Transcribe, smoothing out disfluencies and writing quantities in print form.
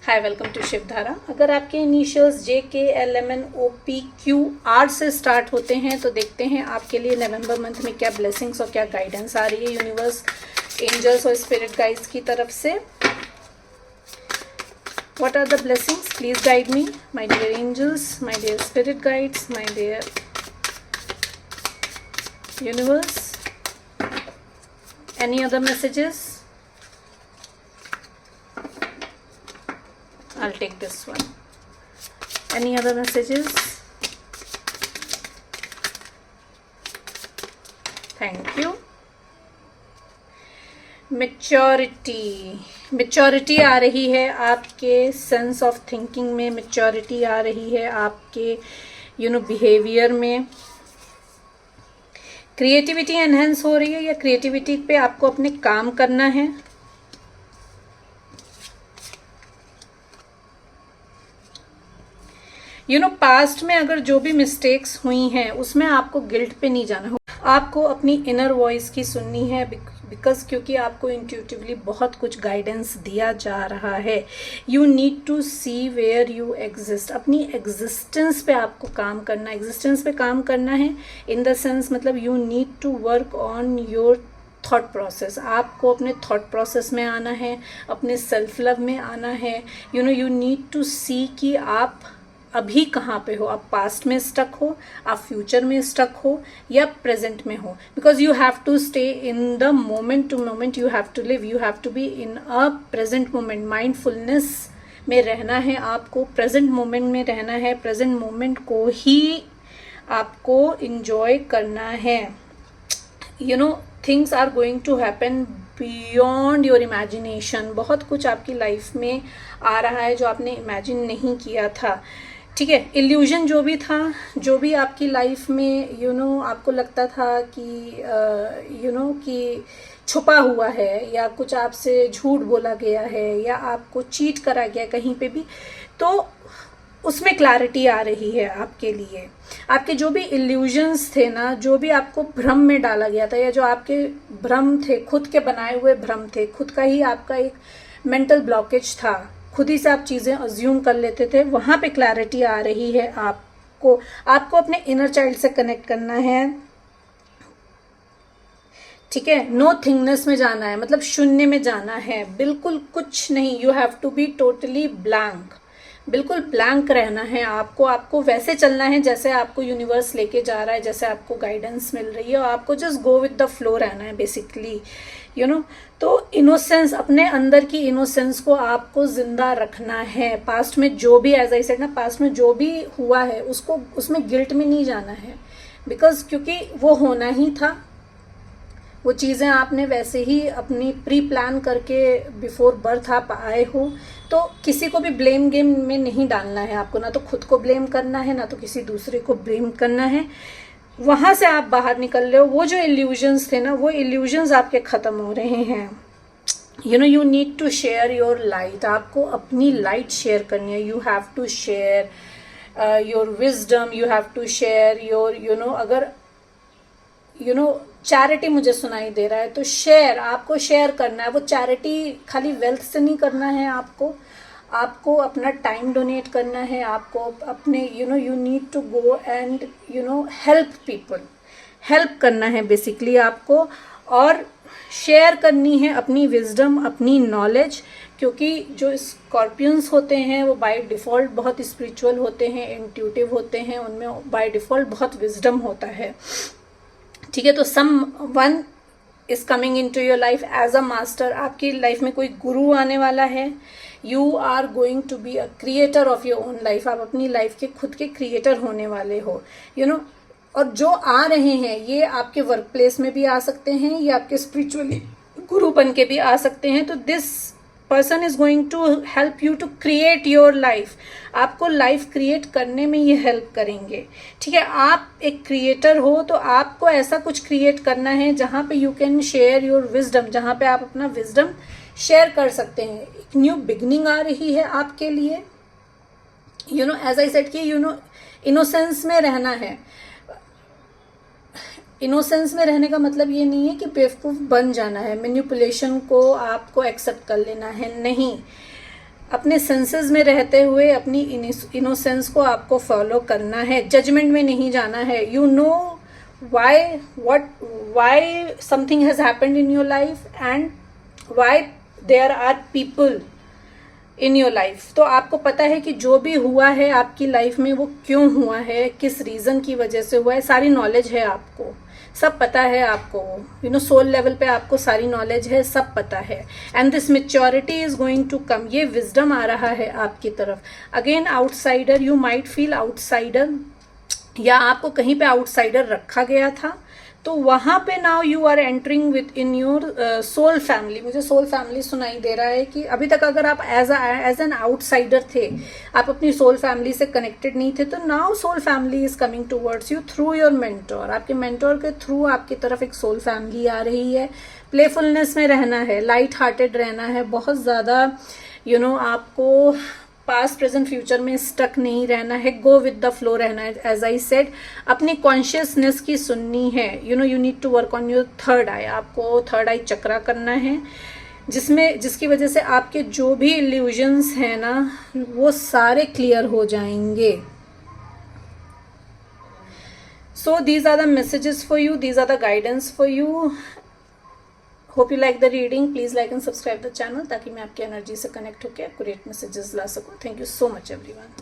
Hi, welcome to Shivdhara. अगर आपके initials JKLMNOPQR से स्टार्ट होते हैं तो देखते हैं आपके लिए नवंबर मंथ में क्या ब्लेसिंग्स और क्या गाइडेंस आ रही है यूनिवर्स, एंजल्स और स्पिरिट गाइड्स की तरफ से। What are the blessings? Please guide me, my dear angels, my dear spirit guides, my dear universe. Any other messages? I'll take this one. Any other messages? Thank you. Maturity आ रही है आपके sense of thinking में, maturity आ रही है आपके behaviour में। क्रिएटिविटी एनहेंस हो रही है या क्रिएटिविटी पे आपको अपने काम करना है। पास्ट में अगर जो भी मिस्टेक्स हुई हैं उसमें आपको गिल्ट पे नहीं जाना हो, आपको अपनी इनर वॉइस की सुननी है क्योंकि आपको इंट्यूटिवली बहुत कुछ गाइडेंस दिया जा रहा है। You need to see where you exist. अपनी एग्जिस्टेंस पे आपको काम करना, एग्जिस्टेंस पे काम करना है इन द सेंस मतलब you need to work on your thought process. आपको अपने थॉट प्रोसेस में आना है, अपने सेल्फ लव में आना है। यू नीड टू सी कि आप अभी कहाँ पे हो, आप पास्ट में स्टक हो, आप फ्यूचर में स्टक हो या प्रेजेंट में हो। Because you have to stay in the moment to moment, you have to live, you have to be in a present moment. Mindfulness में रहना है आपको, प्रेजेंट मोमेंट में रहना है, प्रेजेंट मोमेंट को ही आपको इंजॉय करना है। Things are going to happen beyond your imagination. बहुत कुछ आपकी लाइफ में आ रहा है जो आपने इमेजिन नहीं किया था। ठीक है, इल्यूजन जो भी था, जो भी आपकी लाइफ में आपको लगता था कि कि छुपा हुआ है या कुछ आपसे झूठ बोला गया है या आपको चीट करा गया कहीं पे भी, तो उसमें क्लैरिटी आ रही है आपके लिए। आपके जो भी इल्यूजन्स थे ना, जो भी आपको भ्रम में डाला गया था या जो आपके भ्रम थे, खुद के बनाए हुए भ्रम थे, खुद का ही आपका एक मेंटल ब्लॉकेज था, खुद ही से आप चीजें अज्यूम कर लेते थे, वहां पे क्लैरिटी आ रही है आपको अपने इनर चाइल्ड से कनेक्ट करना है। ठीक है, नो थिंगनेस में जाना है, मतलब शून्य में जाना है, बिल्कुल कुछ नहीं। You have to be totally blank, बिल्कुल ब्लैंक रहना है आपको वैसे चलना है जैसे आपको यूनिवर्स लेके जा रहा है, जैसे आपको गाइडेंस मिल रही है, और आपको just go with the flow रहना है बेसिकली। तो इनोसेंस, अपने अंदर की इनोसेंस को आपको जिंदा रखना है। पास्ट में जो भी, एज आई सेड ना, पास्ट में जो भी हुआ है उसमें गिल्ट में नहीं जाना है, बिकॉज क्योंकि वो होना ही था। वो चीज़ें आपने वैसे ही अपनी प्री प्लान करके बिफोर बर्थ आप आए हो, तो किसी को भी ब्लेम गेम में नहीं डालना है आपको। ना तो खुद को ब्लेम करना है, ना तो किसी दूसरे को ब्लेम करना है। वहां से आप बाहर निकल रहे हो। वो जो इल्यूजन्स थे ना, वो इल्यूजन्स आपके खत्म हो रहे हैं। You need to share your light. आपको अपनी लाइट शेयर करनी है। You have to share your wisdom, you have to share your अगर चैरिटी मुझे सुनाई दे रहा है तो आपको शेयर करना है। वो चैरिटी खाली वेल्थ से नहीं करना है, आपको अपना टाइम डोनेट करना है, आपको अपने you need to go and help people, help करना है बेसिकली आपको, और शेयर करनी है अपनी विजडम, अपनी नॉलेज। क्योंकि जो स्कॉर्पियंस होते हैं वो बाय डिफ़ॉल्ट बहुत स्पिरिचुअल होते हैं, इंट्यूटिव होते हैं, उनमें बाय डिफ़ॉल्ट बहुत विजडम होता है। ठीक है, तो someone is coming into your life as a master. आपकी लाइफ में कोई गुरु आने वाला है। You are going to be a creator of your own life. आप अपनी लाइफ के खुद के क्रिएटर होने वाले हो। और जो आ रहे हैं ये आपके वर्क प्लेस में भी आ सकते हैं, ये आपके स्पिरिचुअली गुरु बन के भी आ सकते हैं। तो this person is going to help you to create your life. आपको लाइफ क्रिएट करने में ये हेल्प करेंगे। ठीक है, आप एक क्रिएटर हो तो आपको ऐसा कुछ क्रिएट करना है जहां पे you can share your wisdom, जहां पे आप अपना विजडम शेयर कर सकते हैं। एक न्यू बिगनिंग आ रही है आपके लिए। एज आई सेड कि इनोसेंस में रहना है। इनोसेंस में रहने का मतलब ये नहीं है कि बेवकूफ़ बन जाना है, मैनिपुलेशन को आपको एक्सेप्ट कर लेना है, नहीं। अपने सेंसेस में रहते हुए अपनी इनोसेंस को आपको फॉलो करना है, जजमेंट में नहीं जाना है। You know why something has happened in your life and why there are people in your life. तो आपको पता है कि जो भी हुआ है आपकी लाइफ में वो क्यों हुआ है, किस रीजन की वजह से हुआ है, सारी नॉलेज है आपको, सब पता है आपको, यू नो सोल लेवल पे आपको सारी नॉलेज है, सब पता है। And this maturity is going to come, ये विजडम आ रहा है आपकी तरफ। Again outsider, you might feel outsider, या आपको कहीं पे आउटसाइडर रखा गया था, तो वहां पे now you are entering within your soul family. मुझे सोल फैमिली सुनाई दे रहा है कि अभी तक अगर आप एज एन आउटसाइडर थे, आप अपनी सोल फैमिली से कनेक्टेड नहीं थे, तो now soul family is coming towards you through your mentor. आपके मेंटोर के थ्रू आपकी तरफ एक सोल फैमिली आ रही है। प्लेफुलनेस में रहना है, लाइट हार्टेड रहना है, बहुत ज़्यादा यू नो आपको पास्ट प्रेजेंट फ्यूचर में स्टक नहीं रहना है, गो विद द फ्लो रहना है। एज आई सेड, अपनी कॉन्शियसनेस की सुननी है। You know you need to work on your third eye, आपको थर्ड आई चक्रा करना है, जिसकी वजह से आपके जो भी इल्यूजन्स हैं ना वो सारे क्लियर हो जाएंगे। So these are the messages for you, these are the guidance for you. Hope you like the reading, please like and subscribe the channel, ताकि मैं आपकी एनर्जी से कनेक्ट होकर एक्यूरेट मैसेजेस ला सकूं। Thank you so much everyone.